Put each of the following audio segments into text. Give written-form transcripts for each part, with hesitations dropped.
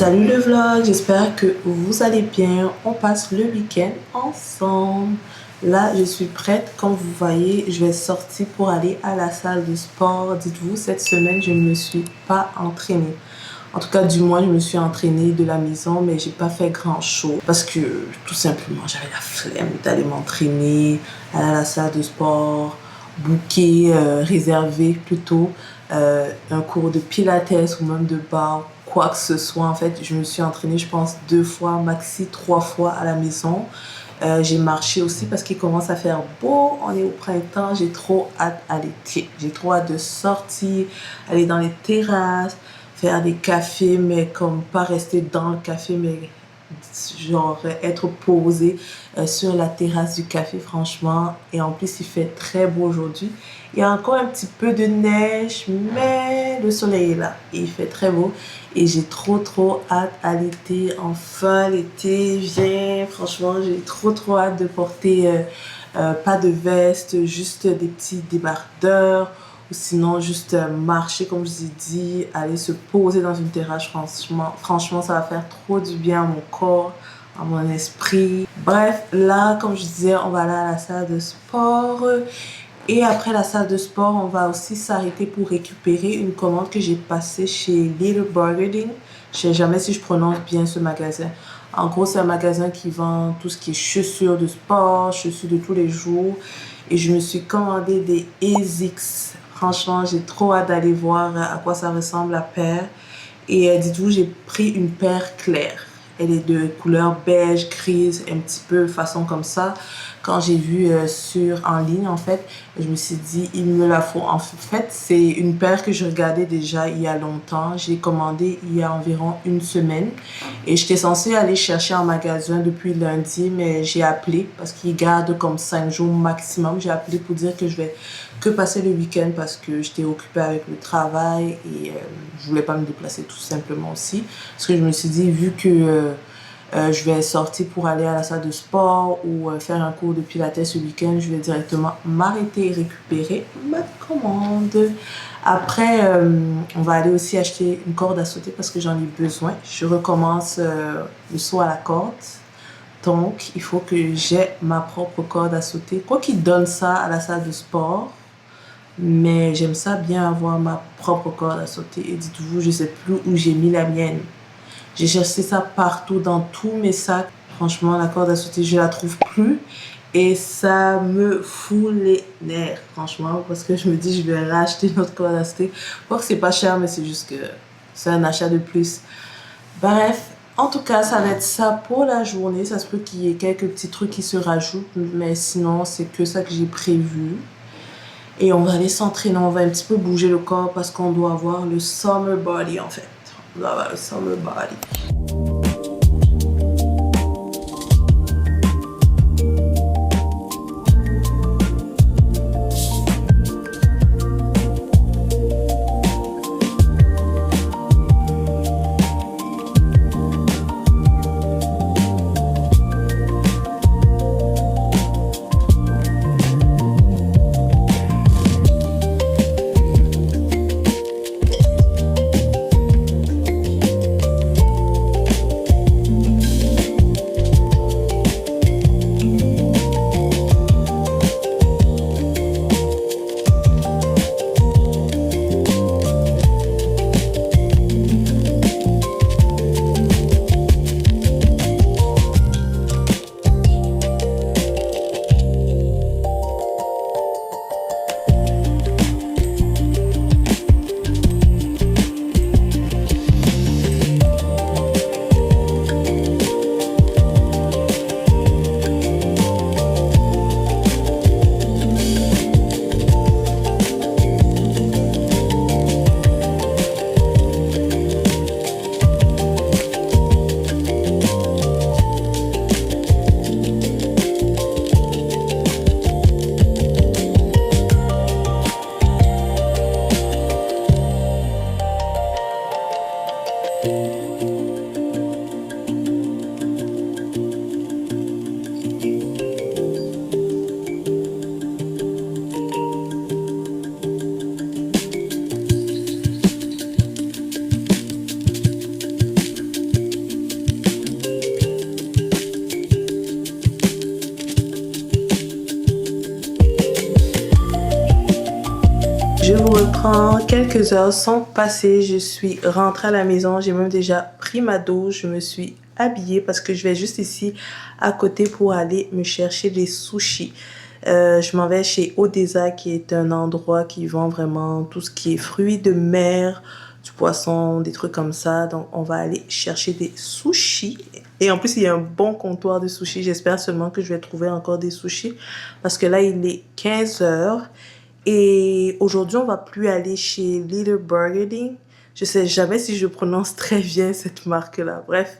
Salut le vlog, j'espère que vous allez bien. On passe le week-end ensemble. Là, je suis prête. Comme vous voyez, je vais sortir pour aller à la salle de sport. Dites-vous, cette semaine, je ne me suis pas entraînée. En tout cas, du moins, je me suis entraînée de la maison, mais j'ai pas fait grand-chose. Parce que, tout simplement, j'avais la flemme d'aller m'entraîner, aller à la salle de sport, booker, réserver plutôt un cours de pilates ou même de barre, quoi que ce soit. En fait, je me suis entraînée, je pense, 2 fois, maxi 3 fois à la maison. J'ai marché aussi parce qu'il commence à faire beau. On est au printemps. J'ai trop hâte à l'été. J'ai trop hâte de sortir, aller dans les terrasses, faire des cafés, mais comme pas rester dans le café, mais genre être posé sur la terrasse du café, franchement. Et en plus, il fait très beau aujourd'hui. Il y a encore un petit peu de neige, mais le soleil est là. Et il fait très beau. Et j'ai trop hâte à l'été. Enfin, l'été vient. Franchement, j'ai trop hâte de porter pas de veste, juste des petits débardeurs. Ou sinon, juste marcher, comme je vous ai dit, aller se poser dans une terrasse. Franchement, ça va faire trop du bien à mon corps, à mon esprit. Bref, là, comme je disais, on va aller à la salle de sport. Et après la salle de sport, on va aussi s'arrêter pour récupérer une commande que j'ai passée chez Little Bargaining. Je sais jamais si je prononce bien ce magasin. En gros, c'est un magasin qui vend tout ce qui est chaussures de sport, chaussures de tous les jours. Et je me suis commandé des ASICS. Franchement, j'ai trop hâte d'aller voir à quoi ça ressemble la paire. Et dites-vous, j'ai pris une paire claire. Elle est de couleur beige, grise, un petit peu façon comme ça. Quand j'ai vu en ligne, en fait, je me suis dit, il me la faut. En fait, c'est une paire que je regardais déjà il y a longtemps. J'ai commandé il y a environ une semaine. Et j'étais censée aller chercher en magasin depuis lundi, mais j'ai appelé parce qu'ils gardent comme 5 jours maximum. J'ai appelé pour dire que je vais que passer le week-end parce que j'étais occupée avec le travail et je voulais pas me déplacer tout simplement aussi. Parce que je me suis dit, vu que je vais sortir pour aller à la salle de sport ou faire un cours de pilates ce week-end, je vais directement m'arrêter et récupérer ma commande. Après, on va aller aussi acheter une corde à sauter parce que j'en ai besoin. Je recommence le saut à la corde. Donc, il faut que j'ai ma propre corde à sauter. Quoi qu'ils donnent ça à la salle de sport, mais j'aime ça bien avoir ma propre corde à sauter. Et dites-vous, je sais plus où j'ai mis la mienne. J'ai cherché ça partout dans tous mes sacs. Franchement, la corde à sauter, je la trouve plus. Et ça me fout les nerfs, franchement, parce que je me dis, je vais racheter notre corde à sauter. Bon, c'est pas cher, mais c'est juste que c'est un achat de plus. Bref, en tout cas, ça va être ça pour la journée. Ça se peut qu'il y ait quelques petits trucs qui se rajoutent, mais sinon, c'est que ça que j'ai prévu. Et on va aller s'entraîner, on va un petit peu bouger le corps parce qu'on doit avoir le summer body en fait. On doit avoir le summer body. Pourtant, quelques heures sont passées, je suis rentrée à la maison, j'ai même déjà pris ma douche, je me suis habillée parce que je vais juste ici à côté pour aller me chercher des sushis. Je m'en vais chez Odessa qui est un endroit qui vend vraiment tout ce qui est fruits de mer, du poisson, des trucs comme ça. Donc on va aller chercher des sushis. Et en plus il y a un bon comptoir de sushis. J'espère seulement que je vais trouver encore des sushis parce que là il est 15 heures. Et aujourd'hui, on va plus aller chez Little Burger. Je sais jamais si je prononce très bien cette marque-là. Bref,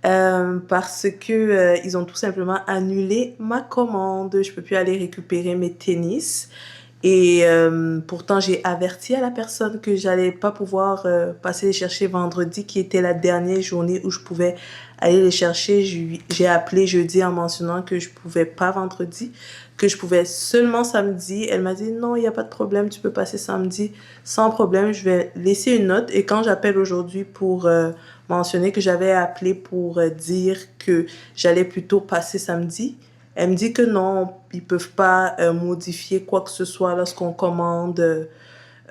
parce que ils ont tout simplement annulé ma commande. Je peux plus aller récupérer mes tennis. Et pourtant, j'ai averti à la personne que j'allais pas pouvoir passer les chercher vendredi, qui était la dernière journée où je pouvais aller les chercher. J'ai appelé jeudi en mentionnant que je pouvais pas vendredi, que je pouvais seulement samedi. Elle m'a dit non, il n'y a pas de problème, tu peux passer samedi sans problème. Je vais laisser une note. Et quand j'appelle aujourd'hui pour mentionner que j'avais appelé pour dire que j'allais plutôt passer samedi, elle me dit que non, ils peuvent pas modifier quoi que ce soit lorsqu'on commande.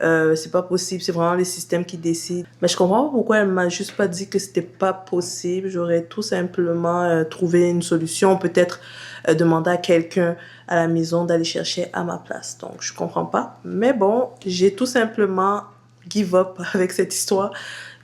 C'est pas possible, c'est vraiment le système qui décide. Mais je comprends pas pourquoi elle m'a juste pas dit que c'était pas possible. J'aurais tout simplement trouvé une solution, peut-être demander à quelqu'un à la maison d'aller chercher à ma place. Donc je comprends pas. Mais bon, j'ai tout simplement give up avec cette histoire.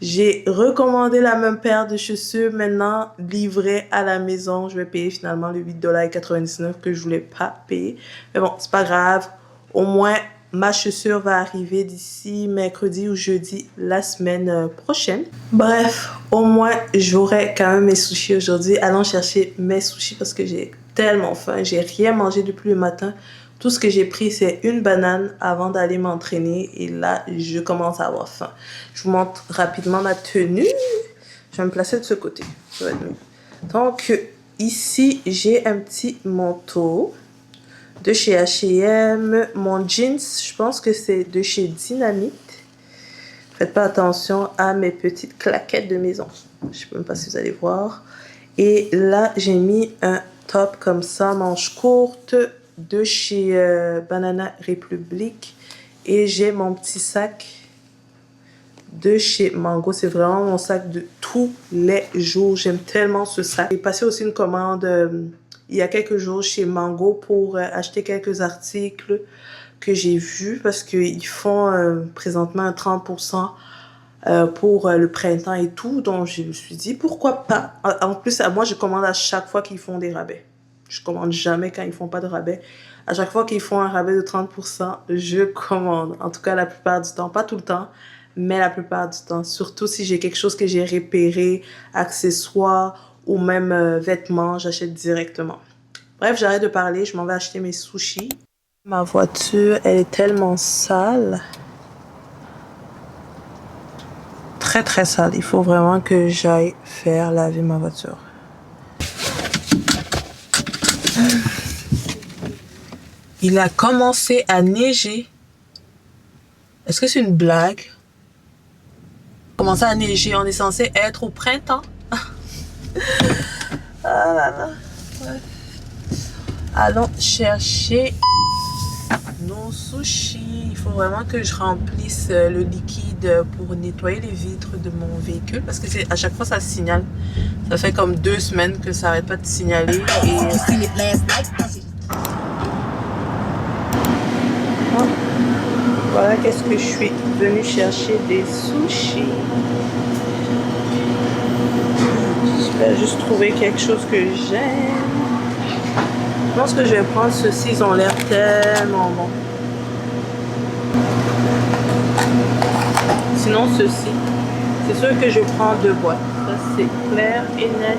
J'ai recommandé la même paire de chaussures maintenant livrée à la maison. Je vais payer finalement le 8,99 $ que je voulais pas payer. Mais bon, c'est pas grave. Au moins, ma chaussure va arriver d'ici mercredi ou jeudi la semaine prochaine. Bref, au moins, j'aurai quand même mes sushis aujourd'hui. Allons chercher mes sushis parce que j'ai tellement faim. J'ai rien mangé depuis le matin. Tout ce que j'ai pris, c'est une banane avant d'aller m'entraîner. Et là, je commence à avoir faim. Je vous montre rapidement ma tenue. Je vais me placer de ce côté. Ça va être mieux. Donc, ici, j'ai un petit manteau de chez H&M. Mon jeans, je pense que c'est de chez Dynamite. Faites pas attention à mes petites claquettes de maison. Je sais même pas si vous allez voir. Et là, j'ai mis un top comme ça, manche courte, de chez Banana Republic. Et j'ai mon petit sac de chez Mango. C'est vraiment mon sac de tous les jours. J'aime tellement ce sac. J'ai passé aussi une commande il y a quelques jours chez Mango pour acheter quelques articles que j'ai vus parce qu'ils font présentement un 30% pour le printemps et tout. Donc, je me suis dit, pourquoi pas? En plus, moi, je commande à chaque fois qu'ils font des rabais. Je commande jamais quand ils font pas de rabais. À chaque fois qu'ils font un rabais de 30%, je commande. En tout cas, la plupart du temps. Pas tout le temps, mais la plupart du temps. Surtout si j'ai quelque chose que j'ai repéré, accessoires ou même vêtements, j'achète directement. Bref, j'arrête de parler. Je m'en vais acheter mes sushis. Ma voiture, elle est tellement sale. Très très sale. Il faut vraiment que j'aille faire laver ma voiture. Il a commencé à neiger. Est-ce que c'est une blague? Commencer à neiger, on est censé être au printemps. Ah là là. Ouais. Allons chercher nos sushis. Il faut vraiment que je remplisse le liquide pour nettoyer les vitres de mon véhicule parce que à chaque fois ça signale. Ça fait comme 2 semaines que ça arrête pas de signaler. Voilà qu'est-ce que je suis venue chercher, des sushis. Je vais juste trouver quelque chose que j'aime. Je pense que je vais prendre ceux-ci, ils ont l'air tellement bons. Sinon ceux-ci, c'est sûr que je prends 2 boîtes. Ça c'est clair et net.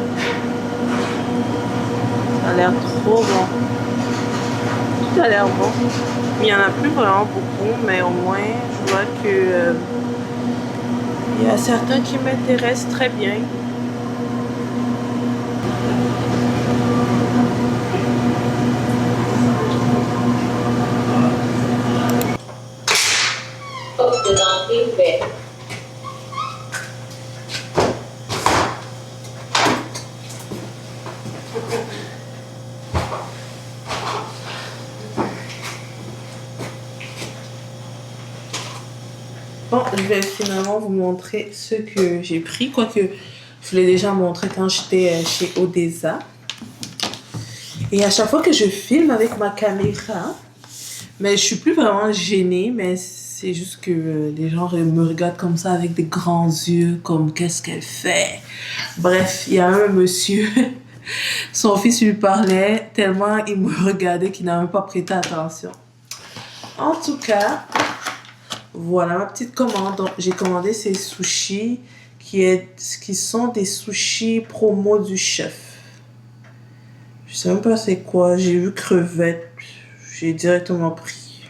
Ça a l'air trop bon. Tout a l'air bon. Il n'y en a plus vraiment beaucoup, mais au moins je vois que il y a certains qui m'intéressent très bien. Bon, je vais finalement vous montrer ce que j'ai pris, quoique je vous l'ai déjà montré quand j'étais chez Odessa. Et à chaque fois que je filme avec ma caméra, mais je suis plus vraiment gênée, mais c'est juste que les gens me regardent comme ça avec des grands yeux, comme qu'est-ce qu'elle fait? Bref, il y a un monsieur, son fils lui parlait tellement il me regardait qu'il n'a même pas prêté attention. En tout cas, voilà ma petite commande. Donc, j'ai commandé ces sushis qui sont des sushis promo du chef. Je sais même pas c'est quoi. J'ai vu crevettes. J'ai directement pris.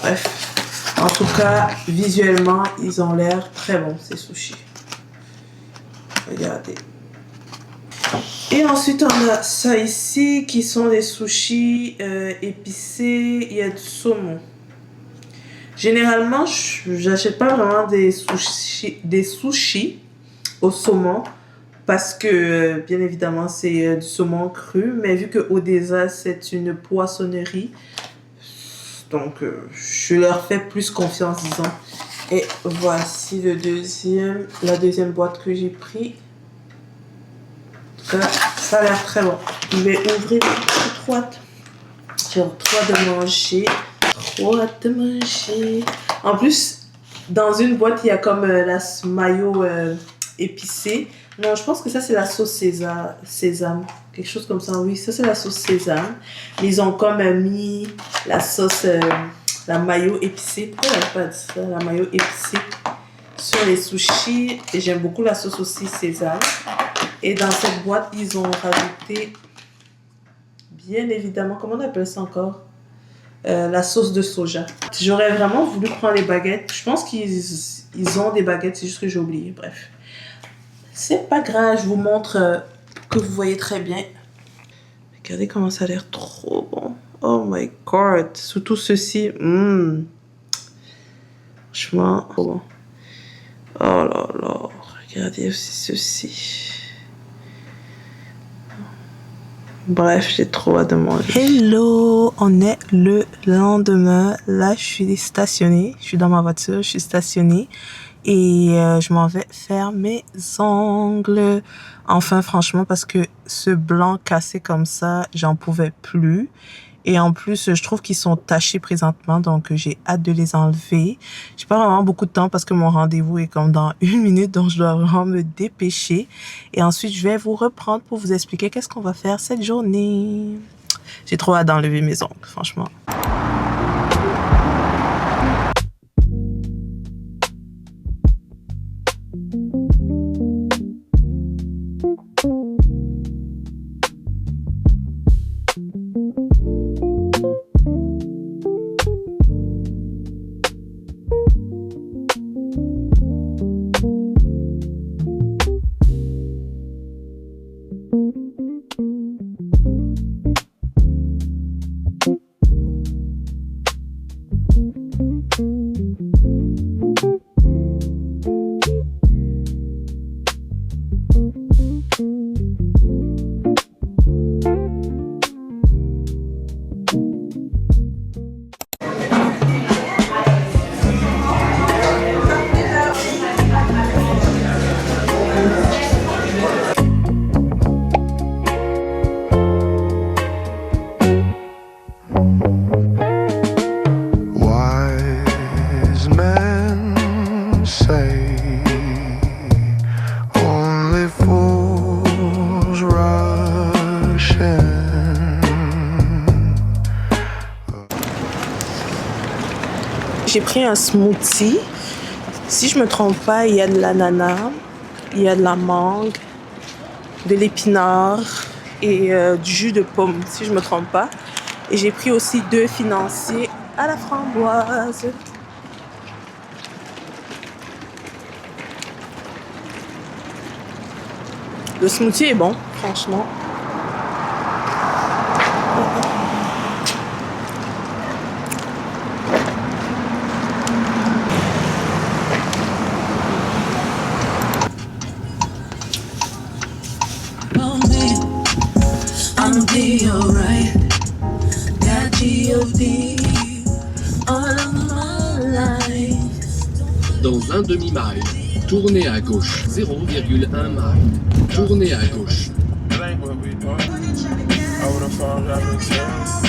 Bref. En tout cas, visuellement, ils ont l'air très bons, ces sushis. Regardez. Et ensuite, on a ça ici, qui sont des sushis épicés. Il y a du saumon. Généralement, j'achète pas vraiment des sushis au saumon parce que, bien évidemment, c'est du saumon cru. Mais vu que Odessa, c'est une poissonnerie, donc je leur fais plus confiance, disons. Et voici la deuxième boîte que j'ai pris. En tout cas, ça a l'air très bon. Je vais ouvrir une petite boîte. J'ai trop de manger. En plus, dans une boîte, il y a comme la mayo épicée. Non, je pense que ça, c'est la sauce sésame. Quelque chose comme ça. Oui, ça, c'est la sauce sésame. Mais ils ont comme mis la sauce, la mayo épicée. Pourquoi on n'a pas dit ça? La mayo épicée sur les sushis. Et j'aime beaucoup la sauce aussi sésame. Et dans cette boîte, ils ont rajouté, bien évidemment, comment on appelle ça encore? La sauce de soja. J'aurais vraiment voulu prendre les baguettes. Je pense qu'ils ont des baguettes, c'est juste que j'ai oublié. Bref. C'est pas grave, je vous montre que vous voyez très bien. Regardez comment ça a l'air trop bon. Oh my god. Surtout ceci. Franchement, trop bon. Oh là là. Regardez aussi ceci. Bref, j'ai trop hâte de manger. Hello, on est le lendemain. Là, je suis stationnée. Je suis dans ma voiture, je suis stationnée. Et je m'en vais faire mes ongles. Enfin, franchement, parce que ce blanc cassé comme ça, j'en pouvais plus. Et en plus, je trouve qu'ils sont tachés présentement, donc j'ai hâte de les enlever. J'ai pas vraiment beaucoup de temps parce que mon rendez-vous est comme dans 1 minute, donc je dois vraiment me dépêcher. Et ensuite, je vais vous reprendre pour vous expliquer qu'est-ce qu'on va faire cette journée. J'ai trop hâte d'enlever mes ongles, franchement. J'ai pris un smoothie. Si je me trompe pas, il y a de l'ananas, il y a de la mangue, de l'épinard et du jus de pomme, si je me trompe pas. Et j'ai pris aussi 2 financiers à la framboise. Le smoothie est bon, franchement. Be alright. Got G.O.D. all of my life. Dans un demi-mile, tournez à gauche. 0,1 mile. Tournez à gauche. That ain't what we want. I would've found that makes sense.